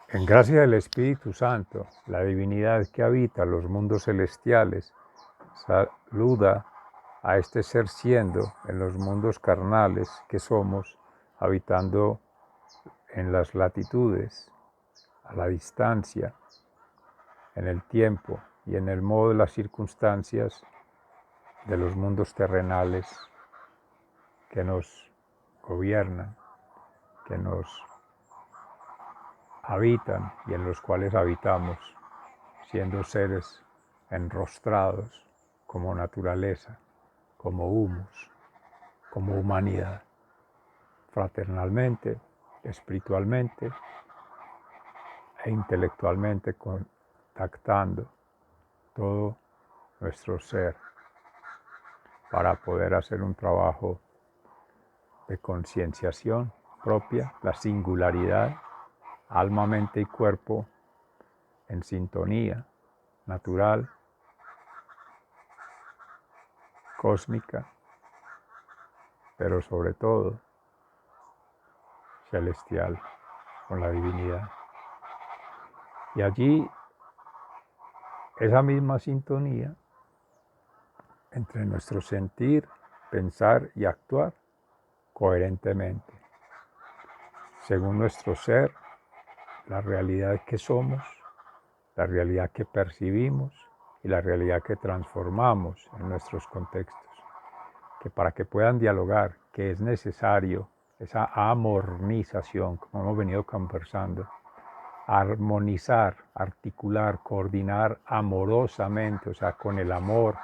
En gracia del Espíritu Santo, la divinidad que habita los mundos celestiales, saluda a este ser siendo en los mundos carnales que somos, habitando en las latitudes, a la distancia, en el tiempo y en el modo de las circunstancias de los mundos terrenales que nos gobiernan, que nos habitan y en los cuales habitamos, siendo seres enrostrados como naturaleza, como humus, como humanidad, fraternalmente, espiritualmente e intelectualmente contactando todo nuestro ser para poder hacer un trabajo de concienciación propia, la singularidad, alma, mente y cuerpo en sintonía natural, cósmica, pero sobre todo celestial, con la divinidad. Y allí esa misma sintonía entre nuestro sentir, pensar y actuar coherentemente, según nuestro ser, la realidad que somos, la realidad que percibimos y la realidad que transformamos en nuestros contextos, que para que puedan dialogar, que es necesario esa amornización, como hemos venido conversando, armonizar, articular, coordinar amorosamente, o sea, con el amor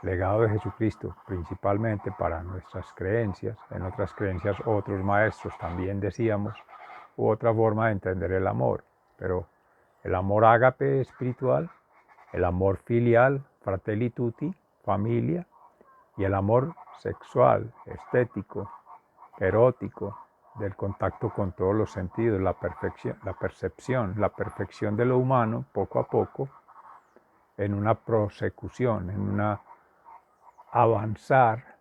legado de Jesucristo, principalmente para nuestras creencias. En otras creencias otros maestros también decíamos, u otra forma de entender el amor, pero el amor ágape espiritual, el amor filial, fratelli tutti, familia, y el amor sexual, estético, erótico, del contacto con todos los sentidos, la percepción, la perfección de lo humano, poco a poco, en una prosecución, en una avanzar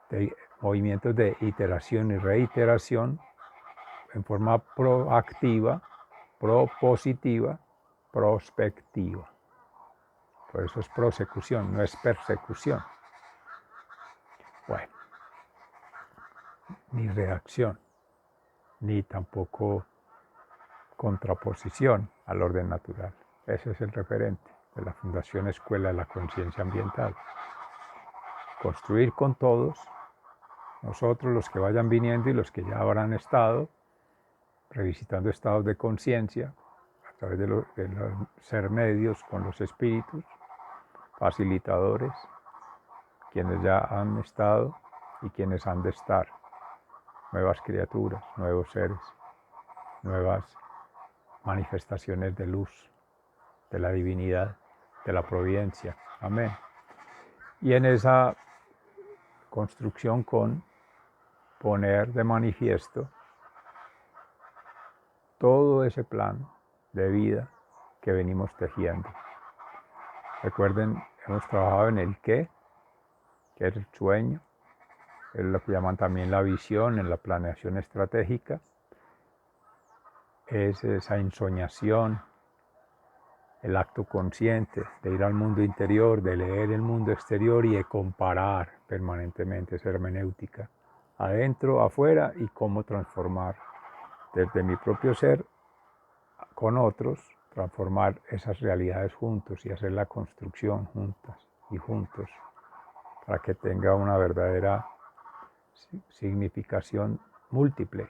de movimientos de iteración y reiteración en forma proactiva, propositiva, prospectiva. Por eso es prosecución, no es persecución. Bueno, ni reacción, ni tampoco contraposición al orden natural. Ese es el referente de la Fundación Escuela de la Conciencia Ambiental. Construir con todos, nosotros los que vayan viniendo y los que ya habrán estado, revisitando estados de conciencia a través de los ser medios con los espíritus, facilitadores, quienes ya han estado y quienes han de estar, nuevas criaturas, nuevos seres, nuevas manifestaciones de luz, de la divinidad, de la providencia. Amén. Y en esa construcción con poner de manifiesto todo ese plan de vida que venimos tejiendo. Recuerden, hemos trabajado en el qué, que es el sueño, es lo que llaman también la visión, en la planeación estratégica, es esa ensoñación, el acto consciente de ir al mundo interior, de leer el mundo exterior y de comparar permanentemente esa hermenéutica, adentro, afuera, y cómo transformar desde mi propio ser con otros, transformar esas realidades juntos y hacer la construcción juntas y juntos para que tenga una verdadera significación múltiple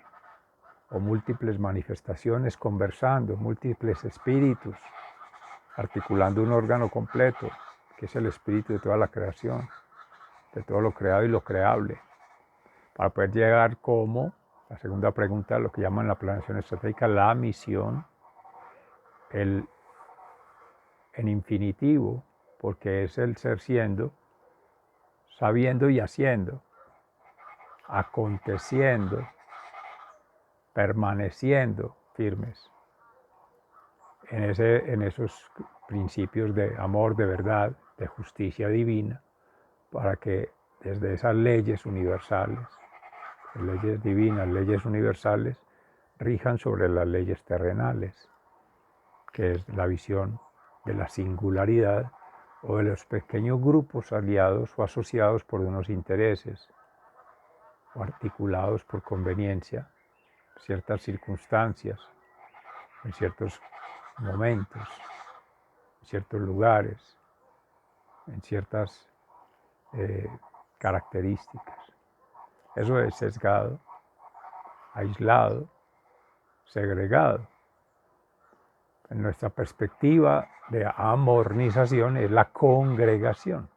o múltiples manifestaciones conversando, múltiples espíritus, articulando un órgano completo, que es el espíritu de toda la creación, de todo lo creado y lo creable, para poder llegar como, la segunda pregunta, lo que llaman la planeación estratégica, la misión, en infinitivo, porque es el ser siendo, sabiendo y haciendo, aconteciendo, permaneciendo firmes en esos principios de amor, de verdad, de justicia divina, para que desde esas leyes universales, leyes divinas, leyes universales, rijan sobre las leyes terrenales, que es la visión de la singularidad o de los pequeños grupos aliados o asociados por unos intereses o articulados por conveniencia, ciertas circunstancias, en ciertos momentos, en ciertos lugares, en ciertas características. Eso es sesgado, aislado, segregado. En nuestra perspectiva de amornización es la congregación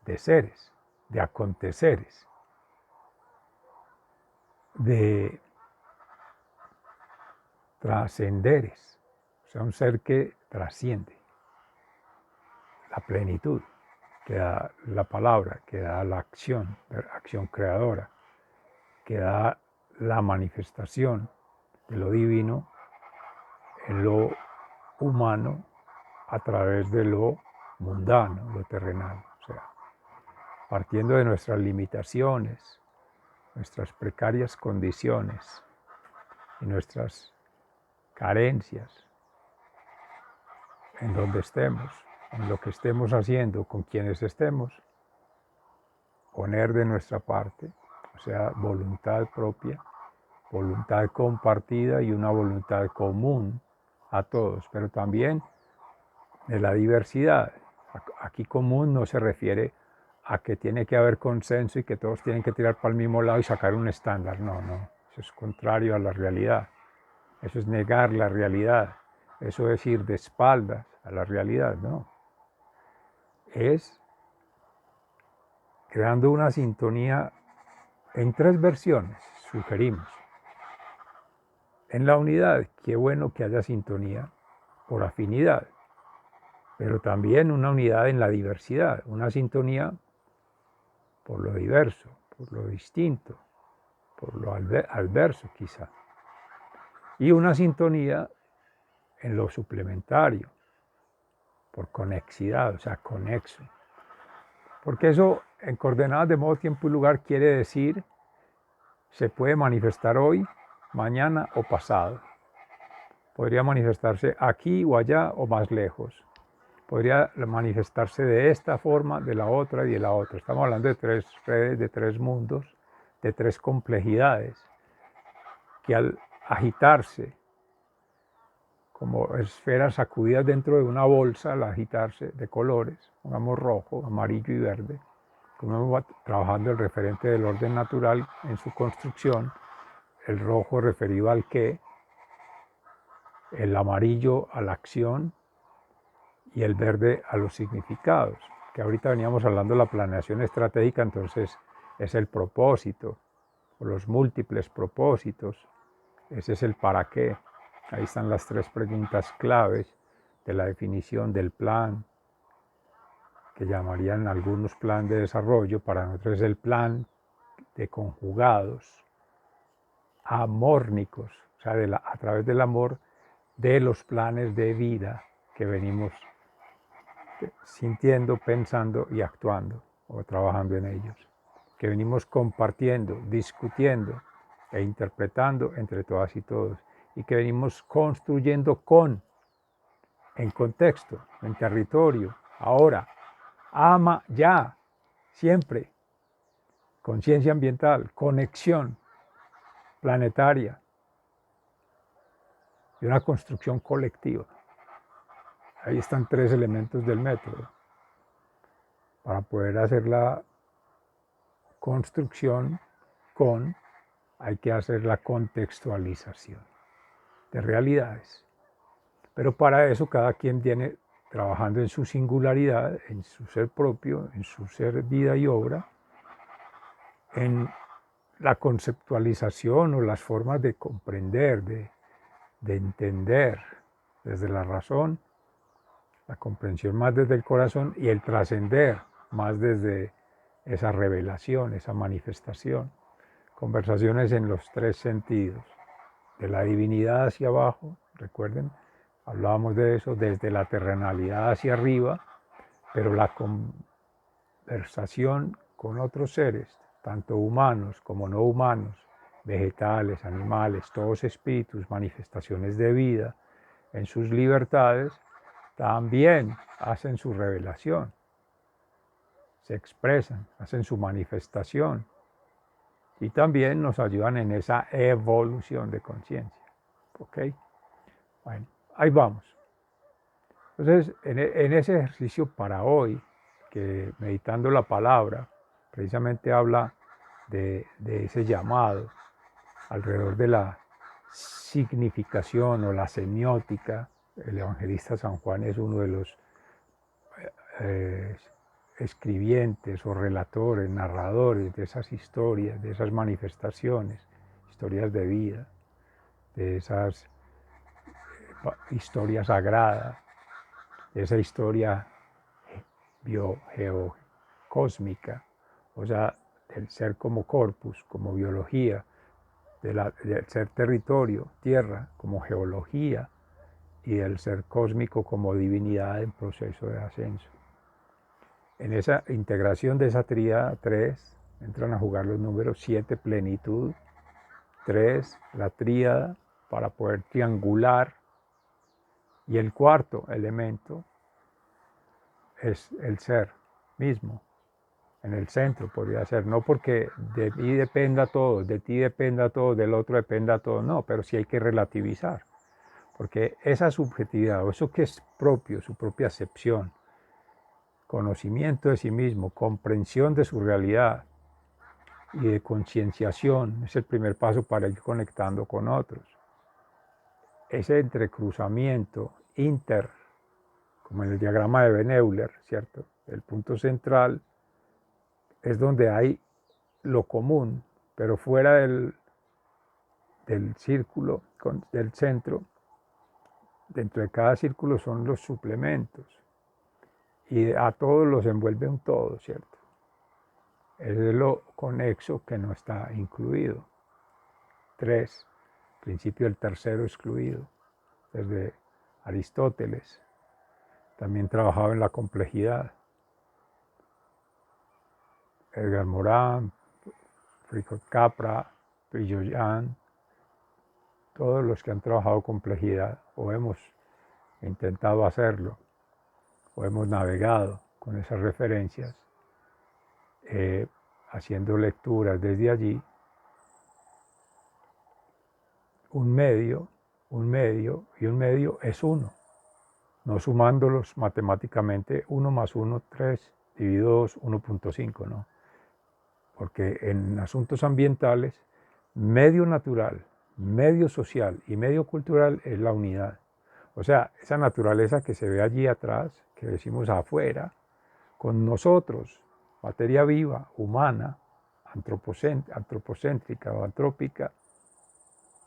de seres, de aconteceres, de trascenderes, o sea, un ser que trasciende la plenitud, que da la palabra, que da la acción creadora, que da la manifestación de lo divino en lo humano a través de lo mundano, lo terrenal. O sea, partiendo de nuestras limitaciones, nuestras precarias condiciones y nuestras carencias, en donde estemos, en lo que estemos haciendo, con quienes estemos, poner de nuestra parte, o sea, voluntad propia, voluntad compartida y una voluntad común a todos, pero también de la diversidad. Aquí común no se refiere a que tiene que haber consenso y que todos tienen que tirar para el mismo lado y sacar un estándar. No, no, eso es contrario a la realidad. Eso es negar la realidad. Eso es ir de espaldas a la realidad, no. Es creando una sintonía en 3 versiones, sugerimos. En la unidad, qué bueno que haya sintonía por afinidad, pero también una unidad en la diversidad, una sintonía por lo diverso, por lo distinto, por lo adverso quizá, y una sintonía en lo suplementario, por conexidad, o sea, conexo. Porque eso en coordenadas de modo, tiempo y lugar quiere decir se puede manifestar hoy, mañana o pasado. Podría manifestarse aquí o allá o más lejos. Podría manifestarse de esta forma, de la otra y de la otra. Estamos hablando de 3 redes, de 3 mundos, de 3 complejidades, que al agitarse como esferas sacudidas dentro de una bolsa, al agitarse de colores, pongamos rojo, amarillo y verde, como va trabajando el referente del orden natural en su construcción, el rojo referido al qué, el amarillo a la acción y el verde a los significados, que ahorita veníamos hablando de la planeación estratégica, entonces es el propósito, o los múltiples propósitos, ese es el para qué. Ahí están las 3 preguntas claves de la definición del plan, que llamarían algunos plan de desarrollo, para nosotros es el plan de conjugados amórnicos, o sea, a través del amor de los planes de vida que venimos sintiendo, pensando y actuando o trabajando en ellos, que venimos compartiendo, discutiendo e interpretando entre todas y todos, y que venimos construyendo en contexto, en territorio, ahora, ama ya, siempre, conciencia ambiental, conexión planetaria y una construcción colectiva. Ahí están 3 elementos del método. Para poder hacer la construcción hay que hacer la contextualización de realidades. Pero para eso cada quien viene trabajando en su singularidad, en su ser propio, en su ser vida y obra, en la conceptualización o las formas de comprender, de entender desde la razón, la comprensión más desde el corazón y el trascender más desde esa revelación, esa manifestación. Conversaciones en los 3 sentidos, de la divinidad hacia abajo, recuerden, hablábamos de eso, desde la terrenalidad hacia arriba, pero la conversación con otros seres, tanto humanos como no humanos, vegetales, animales, todos espíritus, manifestaciones de vida en sus libertades, también hacen su revelación, se expresan, hacen su manifestación y también nos ayudan en esa evolución de conciencia. ¿Ok? Bueno, ahí vamos. Entonces, en ese ejercicio para hoy, que meditando la palabra, precisamente habla de ese llamado alrededor de la significación o la semiótica. El evangelista San Juan es uno de los escribientes o relatores, narradores de esas historias, de esas manifestaciones, historias de vida, de esas historia sagrada, de esa historia geocósmica, o sea, del ser como corpus, como biología, del ser territorio, tierra, como geología, y del ser cósmico como divinidad en proceso de ascenso. En esa integración de esa tríada 3 entran a jugar los números 7, plenitud, 3, la tríada, para poder triangular, y el cuarto elemento es el ser mismo, en el centro podría ser, no porque de mí dependa todo, de ti dependa todo, del otro dependa todo, no, pero sí hay que relativizar, porque esa subjetividad, o eso que es propio, su propia acepción, conocimiento de sí mismo, comprensión de su realidad y de concienciación, es el primer paso para ir conectando con otros. Ese entrecruzamiento como en el diagrama de Beneuler, ¿cierto? El punto central es donde hay lo común, pero fuera del círculo, del centro, dentro de cada círculo son los suplementos. Y a todos los envuelve un todo, ¿cierto? Es lo conexo que no está incluido. 3, principio del tercero excluido, desde Aristóteles. También trabajaba en la complejidad. Edgar Morin, Frédéric Capra, Pilloyan, todos los que han trabajado complejidad o hemos intentado hacerlo o hemos navegado con esas referencias, haciendo lecturas desde allí, un medio y un medio es uno, no sumándolos matemáticamente, 1 más 1, 3, dividido 2, 1.5, ¿no? Porque en asuntos ambientales, medio natural, medio social y medio cultural es la unidad. O sea, esa naturaleza que se ve allí atrás, que decimos afuera, con nosotros, materia viva, humana, antropocéntrica o antrópica,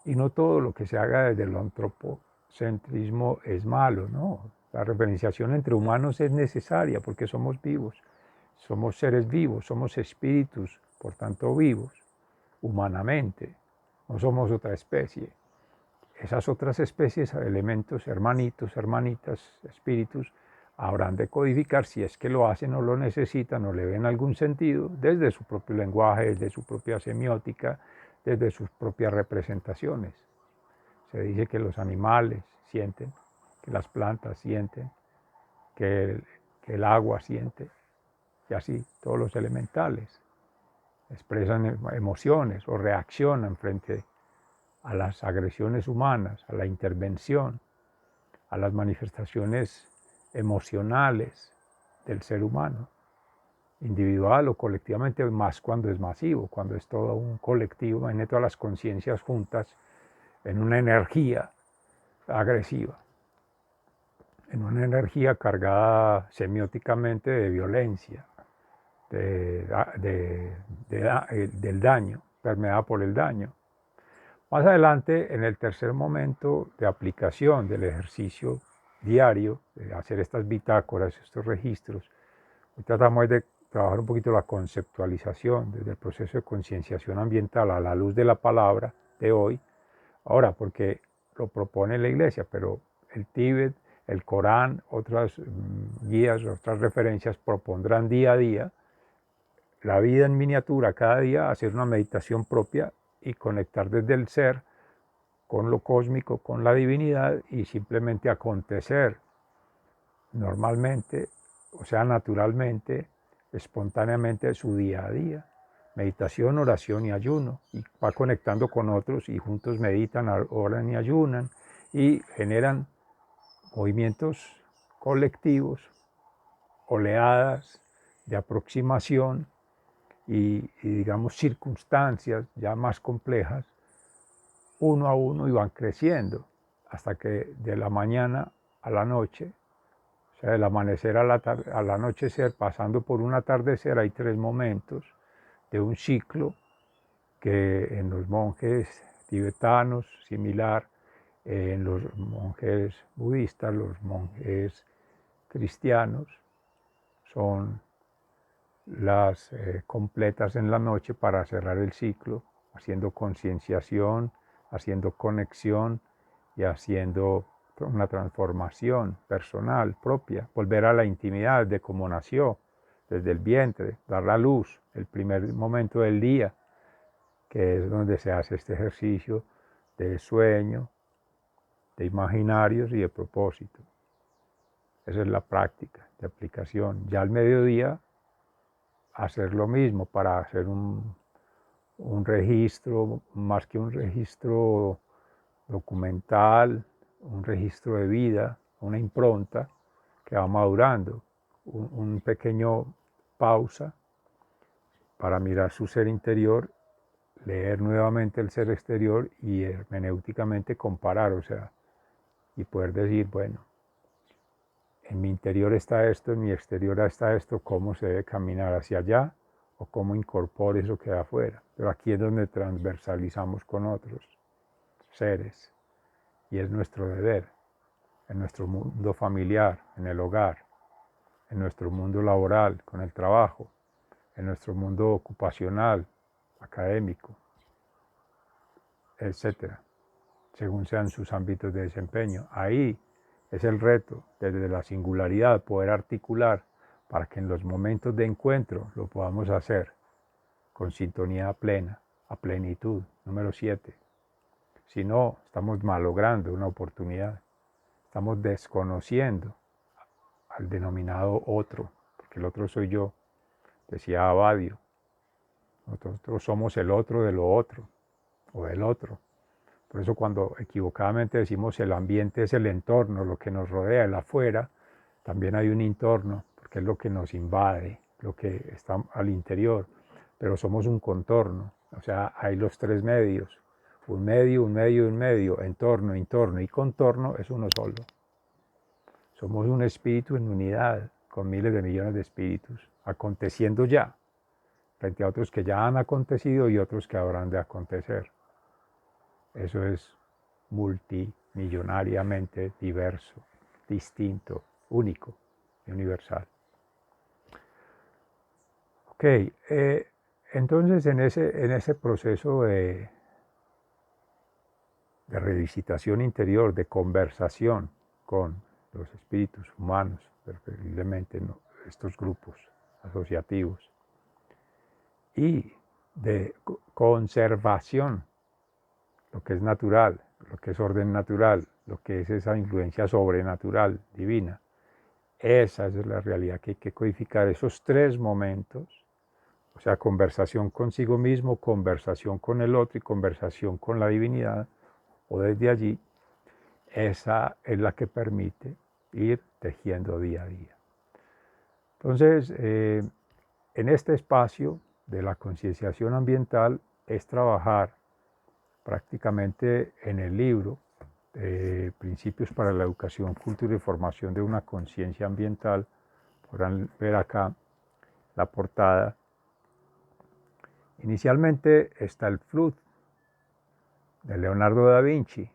y no todo lo que se haga desde el antropocentrismo es malo, ¿no? La referenciación entre humanos es necesaria porque somos vivos, somos seres vivos, somos espíritus, por tanto vivos, humanamente, no somos otra especie. Esas otras especies, elementos, hermanitos, hermanitas, espíritus, habrán de codificar si es que lo hacen o lo necesitan o le ven algún sentido desde su propio lenguaje, desde su propia semiótica, desde sus propias representaciones. Se dice que los animales sienten, que las plantas sienten, que el agua siente, y así todos los elementales expresan emociones o reaccionan frente a las agresiones humanas, a la intervención, a las manifestaciones emocionales del ser humano, individual o colectivamente, más cuando es masivo, cuando es todo un colectivo, en todas las conciencias juntas en una energía agresiva, en una energía cargada semióticamente de violencia, del daño, permeada por el daño. Más adelante, en el tercer momento de aplicación del ejercicio diario, de hacer estas bitácoras, estos registros, hoy tratamos de trabajar un poquito la conceptualización desde el proceso de concienciación ambiental a la luz de la palabra de hoy. Ahora, porque lo propone la Iglesia, pero el Tíbet, el Corán, otras guías, otras referencias propondrán día a día la vida en miniatura, cada día hacer una meditación propia y conectar desde el ser con lo cósmico, con la divinidad y simplemente acontecer normalmente, o sea, naturalmente, espontáneamente su día a día. Meditación, oración y ayuno. Y va conectando con otros y juntos meditan, oran y ayunan y generan movimientos colectivos, oleadas de aproximación y digamos circunstancias ya más complejas, uno a uno, y van creciendo hasta que de la mañana a la noche, o sea, del amanecer al anochecer, pasando por un atardecer, hay 3 momentos de un ciclo que en los monjes tibetanos, similar, en los monjes budistas, los monjes cristianos, son las completas en la noche para cerrar el ciclo, haciendo concienciación, haciendo conexión y haciendo una transformación personal propia, volver a la intimidad de cómo nació, desde el vientre, dar la luz, el primer momento del día, que es donde se hace este ejercicio de sueño, de imaginarios y de propósito. Esa es la práctica de aplicación. Ya al mediodía, hacer lo mismo para hacer un registro, más que un registro documental, un registro de vida, una impronta que va madurando, un pequeño pausa para mirar su ser interior, leer nuevamente el ser exterior y hermenéuticamente comparar, o sea, y poder decir, bueno, en mi interior está esto, en mi exterior está esto, cómo se debe caminar hacia allá o cómo incorporo eso que da afuera. Pero aquí es donde transversalizamos con otros seres y es nuestro deber, en nuestro mundo familiar, en el hogar, en nuestro mundo laboral, con el trabajo, en nuestro mundo ocupacional, académico, etcétera, según sean sus ámbitos de desempeño. Ahí es el reto, desde la singularidad, poder articular para que en los momentos de encuentro lo podamos hacer con sintonía plena, a plenitud. Número 7. Si no, estamos malogrando una oportunidad. Estamos desconociendo al denominado otro, porque el otro soy yo, decía Abadio. Nosotros somos el otro de lo otro, o del otro. Por eso cuando equivocadamente decimos el ambiente es el entorno, lo que nos rodea, el afuera, también hay un entorno, porque es lo que nos invade, lo que está al interior, pero somos un contorno, o sea, hay los 3 medios, un medio, un medio y un medio, entorno, y contorno es uno solo. Somos un espíritu en unidad, con miles de millones de espíritus, aconteciendo ya, frente a otros que ya han acontecido y otros que habrán de acontecer. Eso es multimillonariamente diverso, distinto, único y universal. Ok, entonces en ese proceso de revisitación interior, de conversación con los espíritus humanos, preferiblemente estos grupos asociativos, y de conservación, lo que es natural, lo que es orden natural, lo que es esa influencia sobrenatural, divina. Esa es la realidad que hay que codificar, esos 3 momentos, o sea, conversación consigo mismo, conversación con el otro y conversación con la divinidad, o desde allí, esa es la que permite ir tejiendo día a día. Entonces, en este espacio de la concienciación ambiental es trabajar prácticamente en el libro Principios para la Educación, Cultura y Formación de una Conciencia Ambiental. Podrán ver acá la portada. Inicialmente está el Flud de Leonardo da Vinci,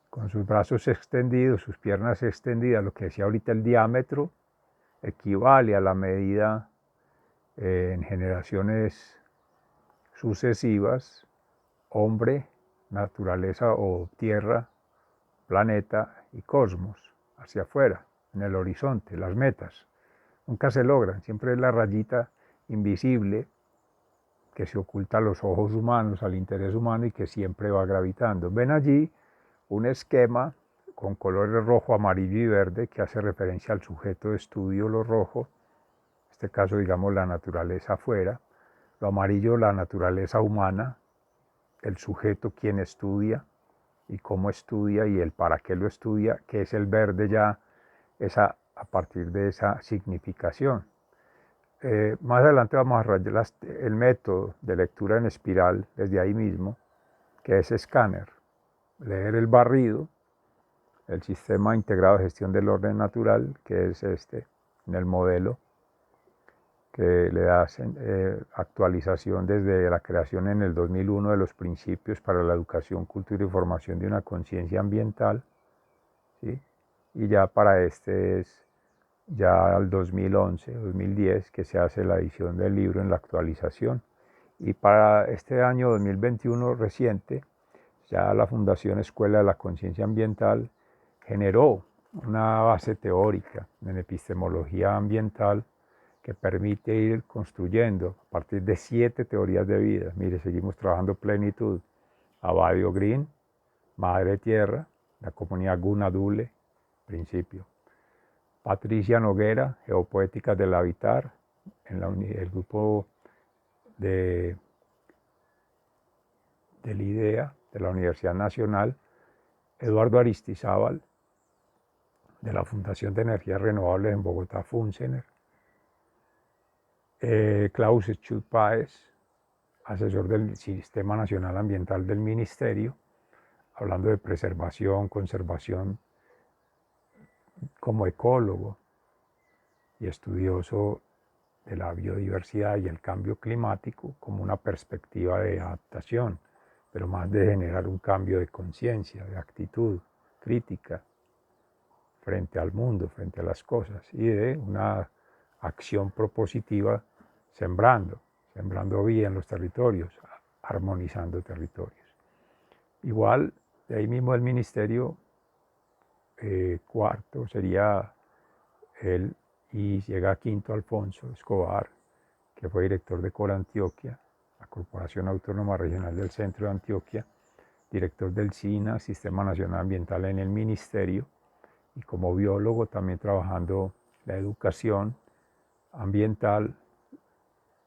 con sus brazos extendidos, sus piernas extendidas. Lo que decía ahorita, el diámetro equivale a la medida en generaciones sucesivas, hombre, naturaleza o tierra, planeta y cosmos, hacia afuera, en el horizonte, las metas. Nunca se logran, siempre es la rayita invisible que se oculta a los ojos humanos, al interés humano y que siempre va gravitando. Ven allí un esquema con colores rojo, amarillo y verde que hace referencia al sujeto de estudio, lo rojo, en este caso digamos la naturaleza afuera, lo amarillo la naturaleza humana, el sujeto quien estudia y cómo estudia y el para qué lo estudia, que es el verde ya a partir de esa significación. Más adelante vamos a rayar el método de lectura en espiral desde ahí mismo, que es escáner, leer el barrido, el sistema integrado de gestión del orden natural, que es este, en el modelo, que le da actualización desde la creación en el 2001 de los principios para la educación, cultura y formación de una conciencia ambiental, ¿sí? Y ya para este es ya al 2011, 2010, que se hace la edición del libro en la actualización. Y para este año 2021 reciente, ya la Fundación Escuela de la Conciencia Ambiental generó una base teórica en epistemología ambiental que permite ir construyendo a partir de 7 teorías de vida. Mire, seguimos trabajando plenitud. Abadio Green, Madre Tierra, la comunidad Gunadule, principio. Patricia Noguera, Geopoéticas del Habitar, en el grupo del IDEA, de la Universidad Nacional. Eduardo Aristizábal, de la Fundación de Energías Renovables en Bogotá, FUNCENER. Klaus Schut Páez, asesor del Sistema Nacional Ambiental del Ministerio, hablando de preservación, conservación, como ecólogo y estudioso de la biodiversidad y el cambio climático como una perspectiva de adaptación, pero más de generar un cambio de conciencia, de actitud crítica frente al mundo, frente a las cosas, y de una acción propositiva sembrando vida en los territorios, armonizando territorios. Igual, de ahí mismo el ministerio, cuarto sería él, y llega quinto Alfonso Escobar, que fue director de Cor Antioquia, la Corporación Autónoma Regional del Centro de Antioquia, director del SINA, Sistema Nacional Ambiental en el Ministerio, y como biólogo también trabajando la educación ambiental,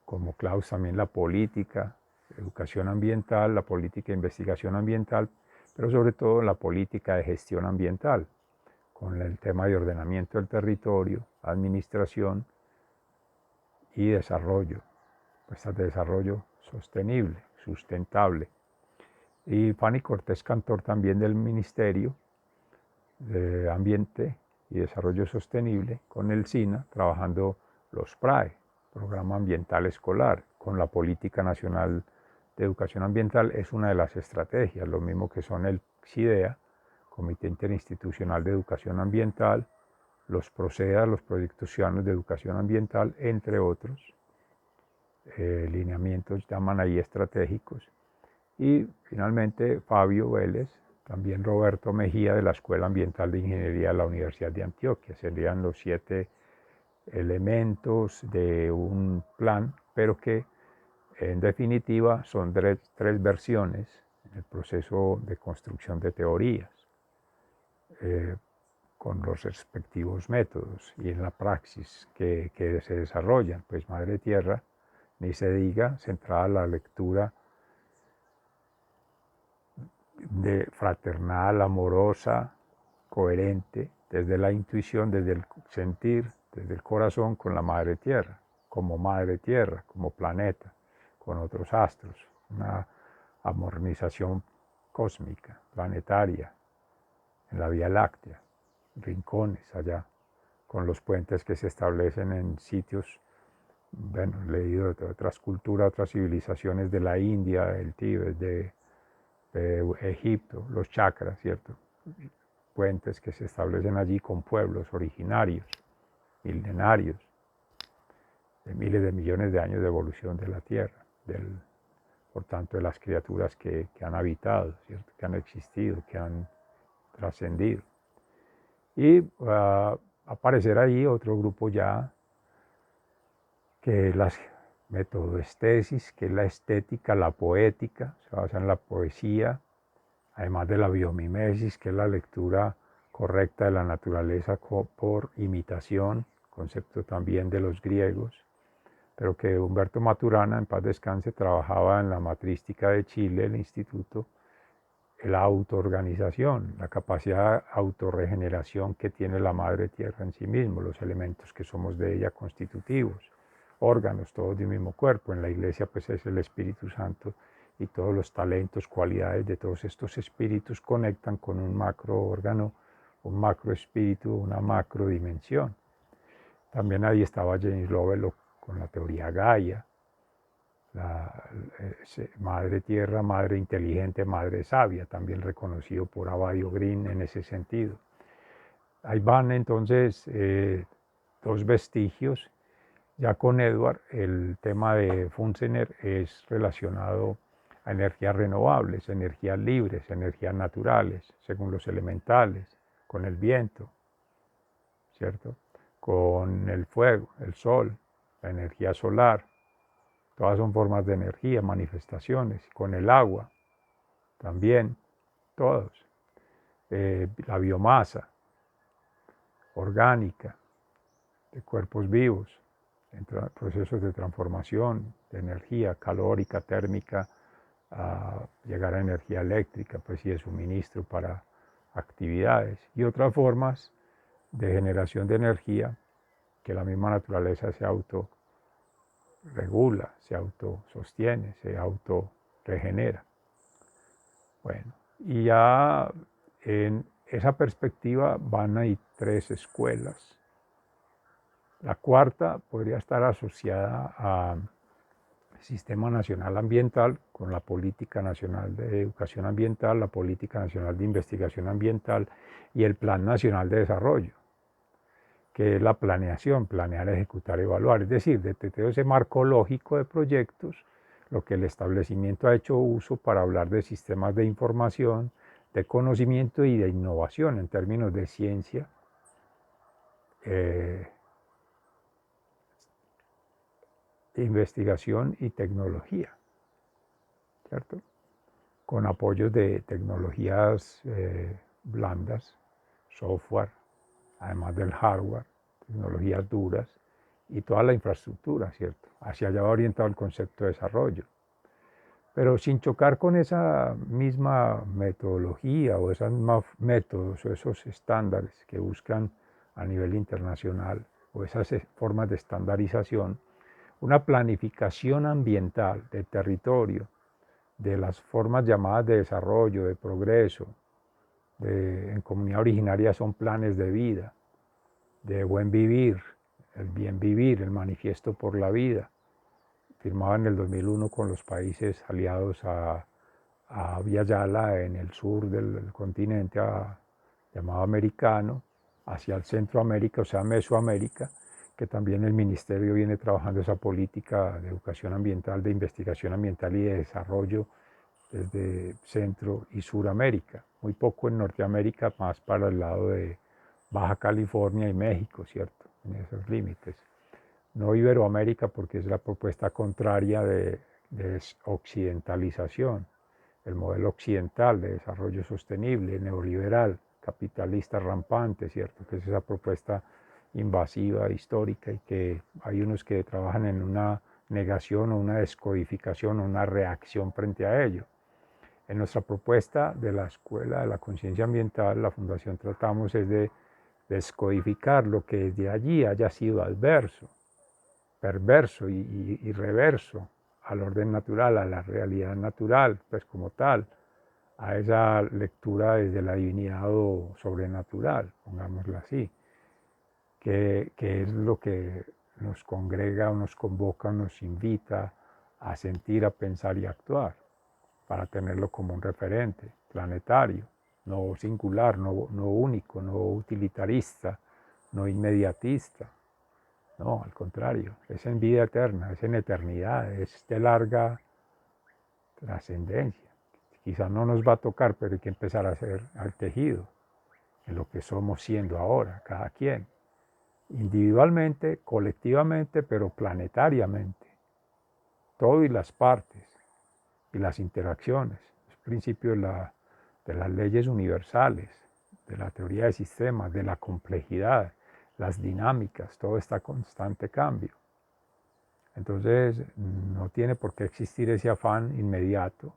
como Klaus también la política, educación ambiental, la política de investigación ambiental, pero sobre todo la política de gestión ambiental, con el tema de ordenamiento del territorio, administración y desarrollo, propuestas de desarrollo sostenible, sustentable. Y Fanny Cortés Cantor también del Ministerio de Ambiente y Desarrollo Sostenible con el SINA, trabajando los PRAE, Programa Ambiental Escolar, con la Política Nacional de Educación Ambiental. Es una de las estrategias, lo mismo que son el CIDEA, Comité Interinstitucional de Educación Ambiental, los PROCEA, los Proyectos Ciudadanos de Educación Ambiental, entre otros lineamientos, llaman ahí estratégicos. Y finalmente Fabio Vélez, también Roberto Mejía de la Escuela Ambiental de Ingeniería de la Universidad de Antioquia. Serían los 7 elementos de un plan, pero que en definitiva son tres versiones en el proceso de construcción de teorías, con los respectivos métodos y en la praxis que se desarrollan. Pues Madre Tierra, ni se diga, centrada en la lectura de fraternal, amorosa, coherente, desde la intuición, desde el sentir, desde el corazón con la Madre Tierra, como planeta, con otros astros, una armonización cósmica, planetaria, en la Vía Láctea, rincones allá, con los puentes que se establecen en sitios, bueno, leído de otras culturas, otras civilizaciones de la India, del Tíbet, de Egipto, los chakras, ¿cierto? Puentes que se establecen allí con pueblos originarios, milenarios, de miles de millones de años de evolución de la Tierra, por tanto de las criaturas que han habitado, ¿cierto? Que han existido, que han trascendido. Y aparecerá ahí otro grupo ya que las metodoestesis, que es la estética, la poética, se basa en la poesía, además de la biomimesis, que es la lectura correcta de la naturaleza por imitación, concepto también de los griegos, pero que Humberto Maturana, en paz descanse, trabajaba en la matrística de Chile, el instituto, la autoorganización, la capacidad de autorregeneración que tiene la madre tierra en sí mismo, los elementos que somos de ella constitutivos, órganos, todos de un mismo cuerpo. En la iglesia pues es el Espíritu Santo y todos los talentos, cualidades de todos estos espíritus conectan con un macro órgano, un macro espíritu, una macro dimensión. También ahí estaba James Lovelock con la teoría Gaia, la madre tierra, madre inteligente, madre sabia, también reconocido por Abadio Green en ese sentido. Ahí van entonces dos vestigios. Ya con Edward, el tema de Funsener es relacionado a energías renovables, energías libres, energías naturales, según los elementales, con el viento, ¿cierto? Con el fuego, el sol, la energía solar. Todas son formas de energía, manifestaciones, con el agua también, todos. La biomasa orgánica de cuerpos vivos, procesos de transformación, de energía calórica, térmica, a llegar a energía eléctrica, pues y de suministro para actividades. Y otras formas de generación de energía que la misma naturaleza se autorregula, se autosostiene, se autorregenera. Bueno, y ya en esa perspectiva van ahí tres escuelas. La cuarta podría estar asociada al Sistema Nacional Ambiental, con la Política Nacional de Educación Ambiental, la Política Nacional de Investigación Ambiental y el Plan Nacional de Desarrollo, que es la planeación, planear, ejecutar, evaluar. Es decir, de todo ese marco lógico de proyectos, lo que el establecimiento ha hecho uso para hablar de sistemas de información, de conocimiento y de innovación en términos de ciencia, investigación y tecnología, ¿cierto? Con apoyos de tecnologías blandas, software, además del hardware, tecnologías duras y toda la infraestructura, ¿cierto? Hacia allá va orientado el concepto de desarrollo. Pero sin chocar con esa misma metodología o esos mismos métodos o esos estándares que buscan a nivel internacional o esas formas de estandarización, una planificación ambiental de territorio, de las formas llamadas de desarrollo, de progreso, en comunidad originaria son planes de vida, de buen vivir, el bien vivir, el manifiesto por la vida, firmado en el 2001 con los países aliados a Via Yala en el sur del continente llamado americano, hacia el Centroamérica, o sea, Mesoamérica, que también el Ministerio viene trabajando esa política de educación ambiental, de investigación ambiental y de desarrollo desde Centro y Suramérica. Muy poco en Norteamérica, más para el lado de Baja California y México, ¿cierto? En esos límites. No Iberoamérica porque es la propuesta contraria de occidentalización, el modelo occidental de desarrollo sostenible, neoliberal, capitalista rampante, ¿cierto? Que es esa propuesta invasiva, histórica, y que hay unos que trabajan en una negación o una descodificación o una reacción frente a ello. En nuestra propuesta de la Escuela de la Conciencia Ambiental, la Fundación tratamos es de descodificar lo que desde allí haya sido adverso, perverso y reverso al orden natural, a la realidad natural, pues como tal, a esa lectura desde la divinidad o sobrenatural, pongámoslo así, que es lo que nos congrega o nos convoca, nos invita a sentir, a pensar y a actuar, para tenerlo como un referente planetario, no singular, no único, no utilitarista, no inmediatista. No, al contrario, es en vida eterna, es en eternidad, es de larga trascendencia. Quizás no nos va a tocar, pero hay que empezar a hacer al tejido, en lo que somos siendo ahora, cada quien, individualmente, colectivamente, pero planetariamente. todo y las partes y las interacciones. Es principio de las leyes universales, de la teoría de sistemas, de la complejidad, las dinámicas, todo está en constante cambio. Entonces no tiene por qué existir ese afán inmediato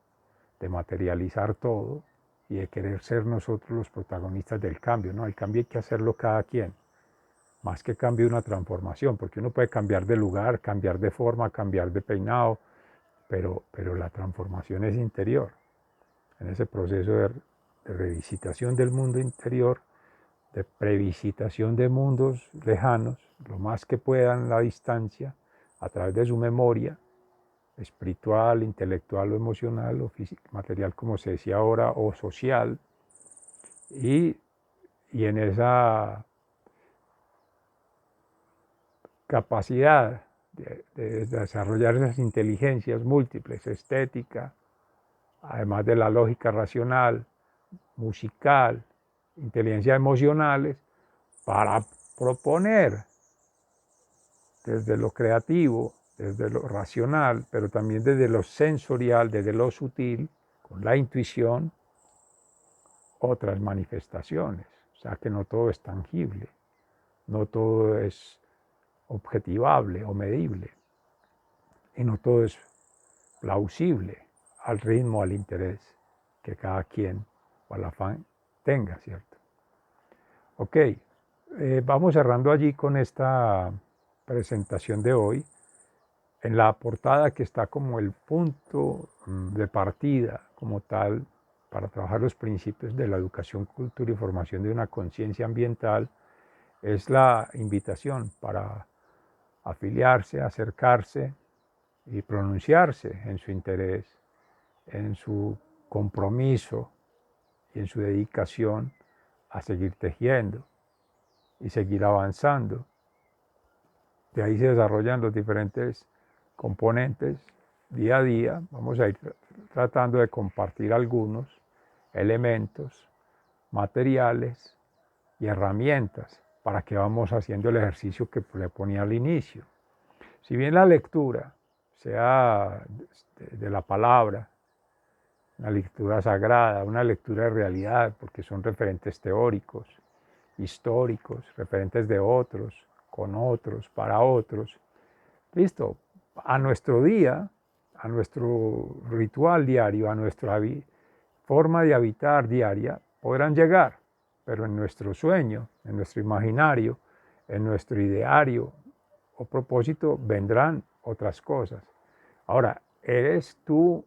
de materializar todo y de querer ser nosotros los protagonistas del cambio. No, el cambio hay que hacerlo cada quien, más que cambio una transformación, porque uno puede cambiar de lugar, cambiar de forma, cambiar de peinado, pero la transformación es interior. En ese proceso de revisitación del mundo interior, de previsitación de mundos lejanos, lo más que puedan la distancia, a través de su memoria espiritual, intelectual o emocional, o física, material, como se decía ahora, o social, y en esa capacidad de desarrollar esas inteligencias múltiples, estética, además de la lógica racional, musical, inteligencia emocionales, para proponer desde lo creativo, desde lo racional, pero también desde lo sensorial, desde lo sutil, con la intuición, otras manifestaciones. O sea que no todo es tangible, no todo es objetivable o medible, y no todo es plausible al ritmo, al interés que cada quien o al afán tenga, ¿cierto? Ok, vamos cerrando allí con esta presentación de hoy. En la portada, que está como el punto de partida como tal para trabajar los principios de la educación, cultura y formación de una conciencia ambiental, es la invitación para afiliarse, acercarse y pronunciarse en su interés, en su compromiso y en su dedicación a seguir tejiendo y seguir avanzando. De ahí se desarrollan los diferentes componentes día a día. Vamos a ir tratando de compartir algunos elementos, materiales y herramientas para que vamos haciendo el ejercicio que le ponía al inicio. Si bien la lectura sea de la palabra, una lectura sagrada, una lectura de realidad, porque son referentes teóricos, históricos, referentes de otros, con otros, para otros. Listo, a nuestro día, a nuestro ritual diario, a nuestra forma de habitar diaria, podrán llegar, pero en nuestro sueño, en nuestro imaginario, en nuestro ideario o propósito vendrán otras cosas. Ahora, eres tú,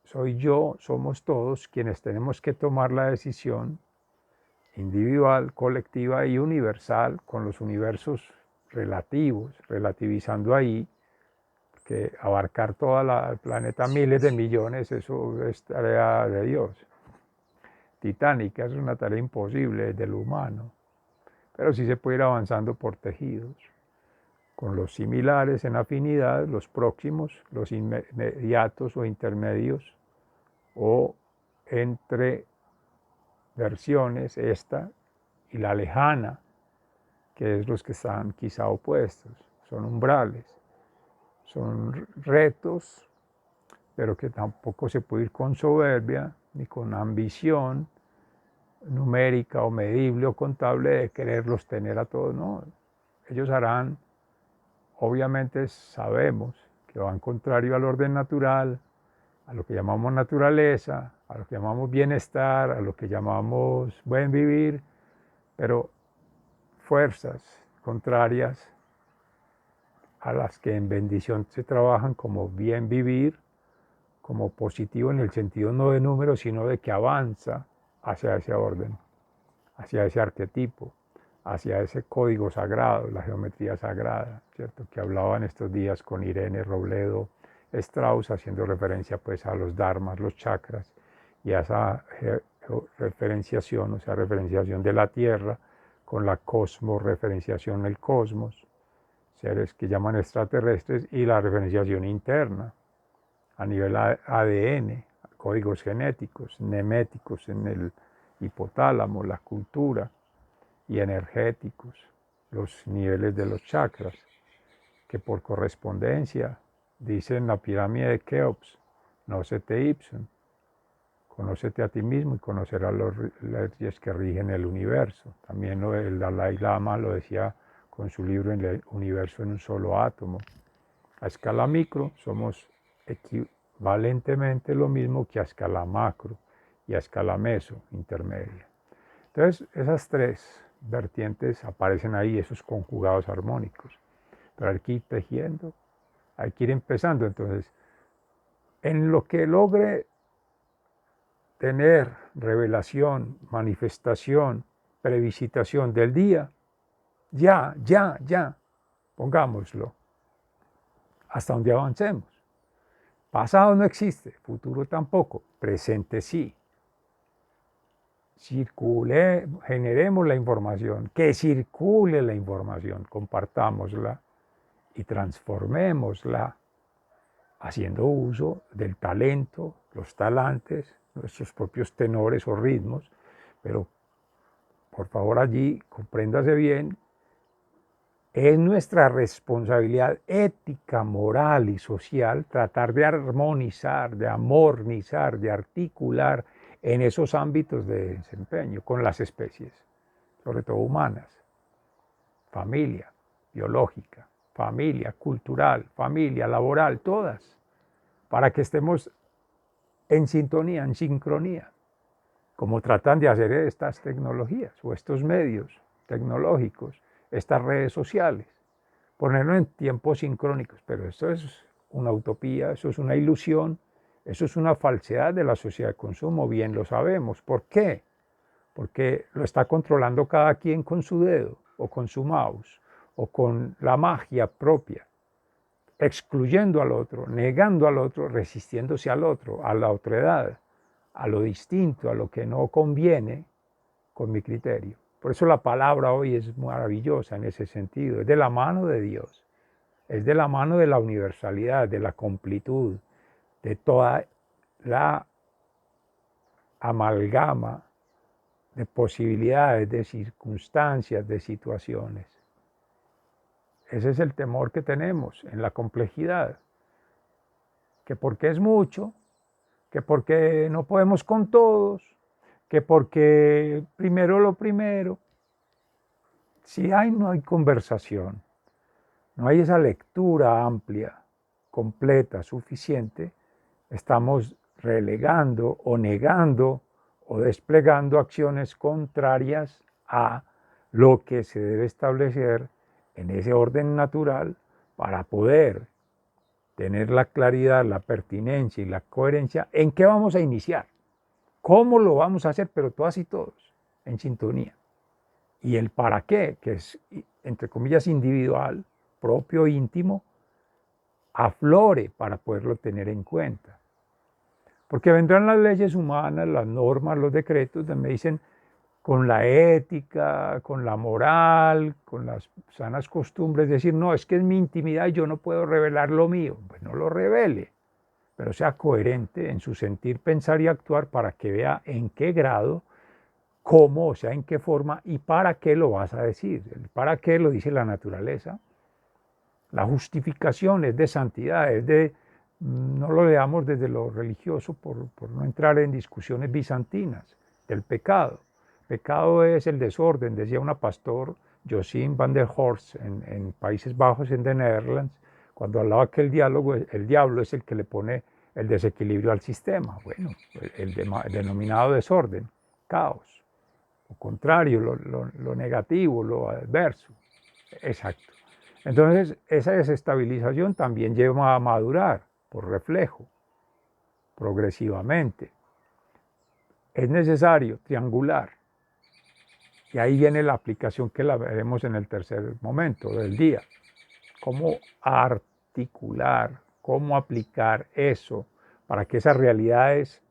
soy yo, somos todos quienes tenemos que tomar la decisión individual, colectiva y universal con los universos relativos, relativizando ahí, que abarcar todo el planeta, miles de millones, eso es tarea de Dios. Titánica, es una tarea imposible del humano, pero sí se puede ir avanzando por tejidos, con los similares en afinidad, los próximos, los inmediatos o intermedios, o entre versiones, esta y la lejana, que es los que están quizá opuestos, son umbrales, son retos, pero que tampoco se puede ir con soberbia ni con ambición numérica o medible o contable de quererlos tener a todos, no. Ellos harán, obviamente sabemos que van contrario al orden natural, a lo que llamamos naturaleza, a lo que llamamos bienestar, a lo que llamamos buen vivir, pero fuerzas contrarias a las que en bendición se trabajan como bien vivir, como positivo en el sentido no de número, sino de que avanza hacia ese orden, hacia ese arquetipo, hacia ese código sagrado, la geometría sagrada, ¿cierto? Que hablaba en estos días con Irene Robledo Strauss, haciendo referencia pues a los dharmas, los chakras, y a esa referenciación, o sea, referenciación de la Tierra, con la cosmorreferenciación del cosmos, seres que llaman extraterrestres, y la referenciación interna, a nivel ADN, códigos genéticos, neméticos en el hipotálamo, la cultura, y energéticos, los niveles de los chakras, que por correspondencia Dice en la pirámide de Keops, nócete ipsum, conócete a ti mismo y conocerás las leyes que rigen el universo. También el Dalai Lama lo decía con su libro En el universo en un solo átomo. A escala micro somos equivalentemente lo mismo que a escala macro y a escala meso, intermedia. Entonces, esas tres vertientes aparecen ahí, esos conjugados armónicos. Pero hay que ir tejiendo, hay que ir empezando. Entonces, en lo que logre tener revelación, manifestación, previsitación del día, ya, pongámoslo, hasta donde avancemos. Pasado no existe, futuro tampoco, presente sí. Generemos la información, que circule la información, compartámosla y transformémosla haciendo uso del talento, los talantes, nuestros propios tenores o ritmos, pero por favor allí compréndase bien, es nuestra responsabilidad ética, moral y social tratar de armonizar, de amornizar, de articular en esos ámbitos de desempeño con las especies, sobre todo humanas, familia biológica, familia cultural, familia laboral, todas, para que estemos en sintonía, en sincronía, como tratan de hacer estas tecnologías o estos medios tecnológicos, estas redes sociales, ponerlo en tiempos sincrónicos, pero esto es una utopía, eso es una ilusión, eso es una falsedad de la sociedad de consumo, bien lo sabemos. ¿Por qué? Porque lo está controlando cada quien con su dedo o con su mouse o con la magia propia, excluyendo al otro, negando al otro, resistiéndose al otro, a la otredad, a lo distinto, a lo que no conviene con mi criterio. Por eso la palabra hoy es maravillosa en ese sentido, es de la mano de Dios, es de la mano de la universalidad, de la completud, de toda la amalgama de posibilidades, de circunstancias, de situaciones. Ese es el temor que tenemos en la complejidad, que porque es mucho, que porque no podemos con todos, que porque primero lo primero. Si no hay conversación, no hay esa lectura amplia, completa, suficiente, estamos relegando o negando o desplegando acciones contrarias a lo que se debe establecer en ese orden natural para poder tener la claridad, la pertinencia y la coherencia en qué vamos a iniciar, cómo lo vamos a hacer, pero todas y todos en sintonía. Y el para qué, que es, entre comillas, individual, propio, íntimo, aflore para poderlo tener en cuenta. Porque vendrán las leyes humanas, las normas, los decretos, donde me dicen, con la ética, con la moral, con las sanas costumbres, decir, no, es que es mi intimidad y yo no puedo revelar lo mío. Pues no lo revele, pero sea coherente en su sentir, pensar y actuar para que vea en qué grado, cómo, o sea, en qué forma y para qué lo vas a decir. El para qué lo dice la naturaleza. La justificación es de santidad, es de, no lo leamos desde lo religioso por no entrar en discusiones bizantinas, del pecado. Pecado es el desorden, decía una pastor, Josine van der Horst, en Países Bajos, en The Netherlands, cuando hablaba que el diablo es el que le pone el desequilibrio al sistema. Bueno, el denominado desorden, caos, lo contrario, lo negativo, lo adverso. Exacto. Entonces, esa desestabilización también lleva a madurar por reflejo, progresivamente. Es necesario triangular. Y ahí viene la aplicación que la veremos en el tercer momento del día. Cómo articular, cómo aplicar eso para que esas realidades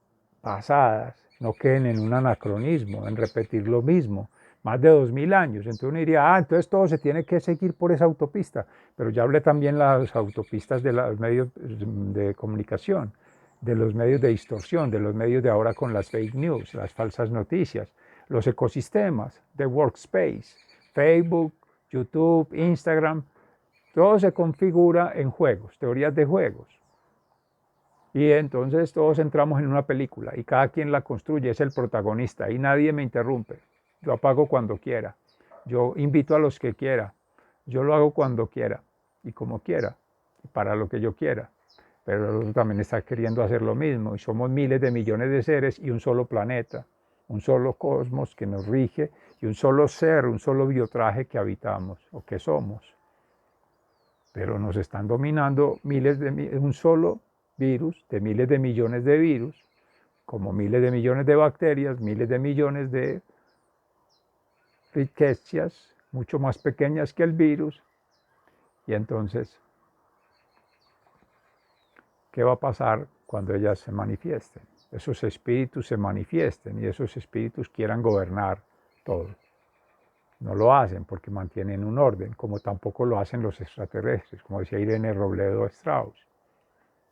pasadas no queden en un anacronismo, en repetir lo mismo, más de 2000 años. Entonces uno diría, entonces todo se tiene que seguir por esa autopista. Pero ya hablé también de las autopistas de los medios de comunicación, de los medios de distorsión, de los medios de ahora con las fake news, las falsas noticias, los ecosistemas de workspace, Facebook, YouTube, Instagram, Todo se configura en juegos, teorías de juegos. Y entonces todos entramos en una película y cada quien la construye, es el protagonista y nadie me interrumpe. Yo apago cuando quiera, yo invito a los que quiera, yo lo hago cuando quiera y como quiera y para lo que yo quiera. Pero el otro también está queriendo hacer lo mismo y somos miles de millones de seres y un solo planeta, un solo cosmos que nos rige y un solo ser, un solo biotraje que habitamos o que somos. Pero nos están dominando un solo virus, de miles de millones de virus, como miles de millones de bacterias, miles de millones de riquezas, mucho más pequeñas que el virus. Y entonces, ¿qué va a pasar cuando ellas se manifiesten? Esos espíritus se manifiesten y esos espíritus quieran gobernar todo. No lo hacen porque mantienen un orden, como tampoco lo hacen los extraterrestres, como decía Irene Robledo Strauss.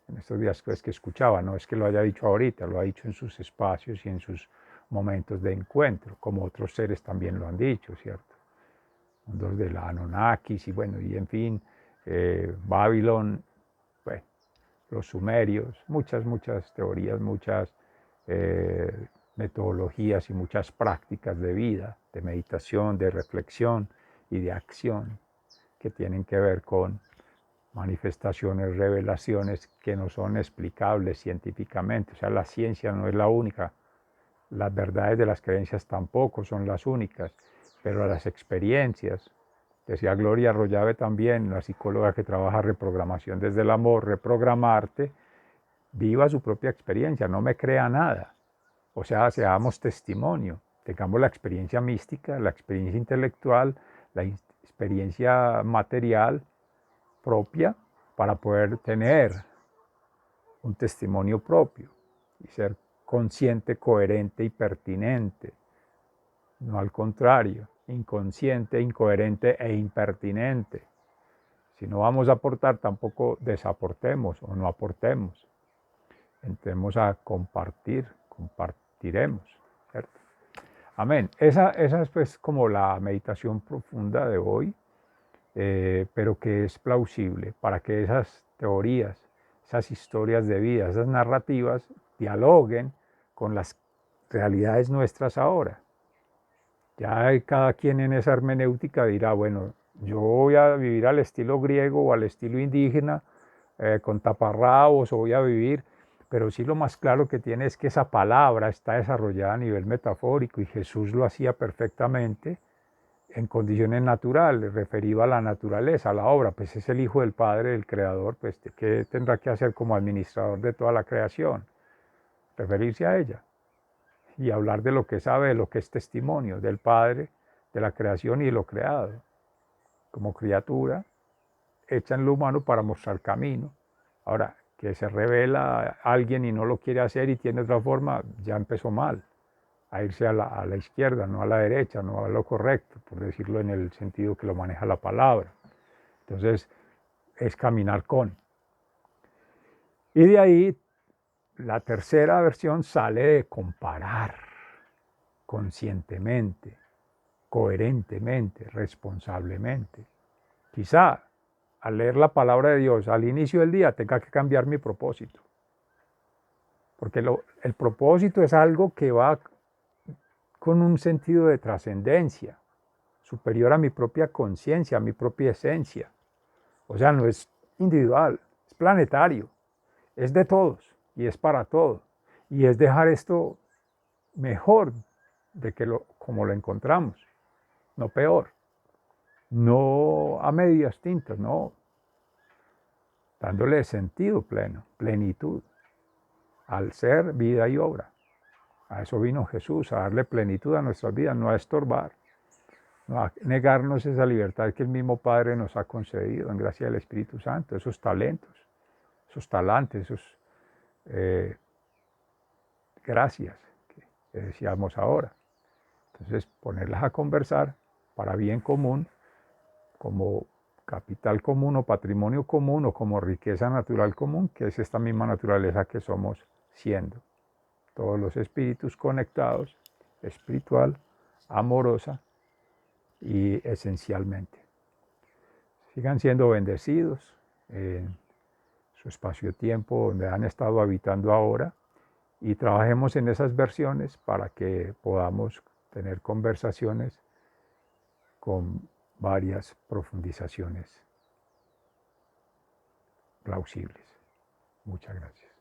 En estos días que escuchaba, no es que lo haya dicho ahorita, lo ha dicho en sus espacios y en sus momentos de encuentro, como otros seres también lo han dicho, ¿cierto? Mundos de la Anunnakis y bueno, y en fin, Babilón, bueno, los sumerios, muchas teorías, muchas metodologías y muchas prácticas de vida, de meditación, de reflexión y de acción que tienen que ver con manifestaciones, revelaciones que no son explicables científicamente. O sea, la ciencia no es la única, las verdades de las creencias tampoco son las únicas, pero las experiencias, decía Gloria Arroyave también, la psicóloga que trabaja reprogramación desde el amor, reprogramarte, viva su propia experiencia, no me crea nada. O sea, seamos testimonio, tengamos la experiencia mística, la experiencia intelectual, la experiencia material propia para poder tener un testimonio propio y ser consciente, coherente y pertinente. No al contrario, inconsciente, incoherente e impertinente. Si no vamos a aportar, tampoco desaportemos o no aportemos. Entremos a compartir, compartiremos, ¿cierto? Amén. Esa es pues como la meditación profunda de hoy, pero que es plausible para que esas teorías, esas historias de vida, esas narrativas dialoguen con las realidades nuestras ahora. Ya cada quien en esa hermenéutica dirá, bueno, yo voy a vivir al estilo griego o al estilo indígena, con taparrabos, o voy a vivir, pero sí lo más claro que tiene es que esa palabra está desarrollada a nivel metafórico y Jesús lo hacía perfectamente en condiciones naturales, referido a la naturaleza, a la obra, pues es el Hijo del Padre, el Creador, pues ¿qué tendrá que hacer como administrador de toda la creación? Referirse a ella y hablar de lo que sabe, de lo que es testimonio, del Padre, de la creación y de lo creado, como criatura, hecha en lo humano para mostrar camino. Ahora, que se revela a alguien y no lo quiere hacer y tiene otra forma, ya empezó mal, a irse a la izquierda, no a la derecha, no a lo correcto, por decirlo en el sentido que lo maneja la palabra. Entonces, es caminar con. Y de ahí, la tercera versión sale de comparar conscientemente, coherentemente, responsablemente. Quizá al leer la palabra de Dios al inicio del día tenga que cambiar mi propósito. Porque el propósito es algo que va con un sentido de trascendencia, superior a mi propia conciencia, a mi propia esencia. O sea, no es individual, es planetario, es de todos y es para todos. Y es dejar esto mejor de que como lo encontramos, no peor. No a medias tintas, no, dándole sentido pleno, plenitud al ser, vida y obra. A eso vino Jesús, a darle plenitud a nuestras vidas, no a estorbar, no a negarnos esa libertad que el mismo Padre nos ha concedido en gracia del Espíritu Santo, esos talentos, esos talantes, esos gracias que decíamos ahora. Entonces, ponerlas a conversar para bien común, como capital común o patrimonio común o como riqueza natural común, que es esta misma naturaleza que somos siendo. Todos los espíritus conectados, espiritual, amorosa y esencialmente. sigan siendo bendecidos en su espacio-tiempo donde han estado habitando ahora y trabajemos en esas versiones para que podamos tener conversaciones con varias profundizaciones plausibles. Muchas gracias.